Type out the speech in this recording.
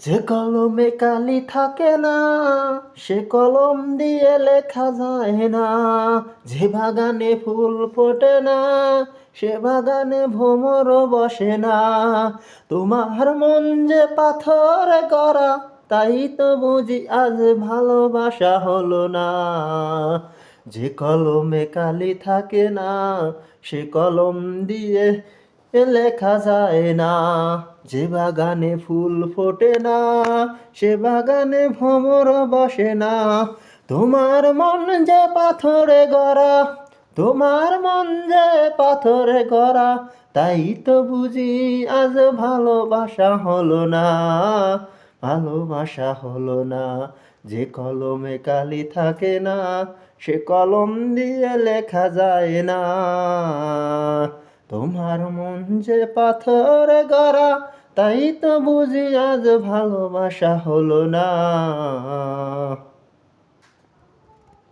যে কলমে কালি থাকে না, সে কলম দিয়ে লেখা যায় না। যে বাগানে ফুল ফোটে না, সে বাগানে ভ্রমর বসে না। তোমার মন যে পাথরে গড়া, তাই তো বুঝি আজ ভালোবাসা হলো না। যে কলমে কালি থাকে না, সে কলম দিয়ে লেখা যায় না। যে বাগানে ফুল ফোটে না, সে বাগানে ভ্রমর বসে না। তোমার মন যে পাথরে গড়া, তোমার মন যে পাথরে গড়া, তাই তো বুঝি আজ ভালোবাসা হলো না। ভালোবাসা হলো না। যে কলমে কালি থাকে না, সে কলম দিয়ে লেখা যায় না। তোমার মন যে পাথরে গড়া, তাই তো বুঝি আজ ভালোবাসা হলো না।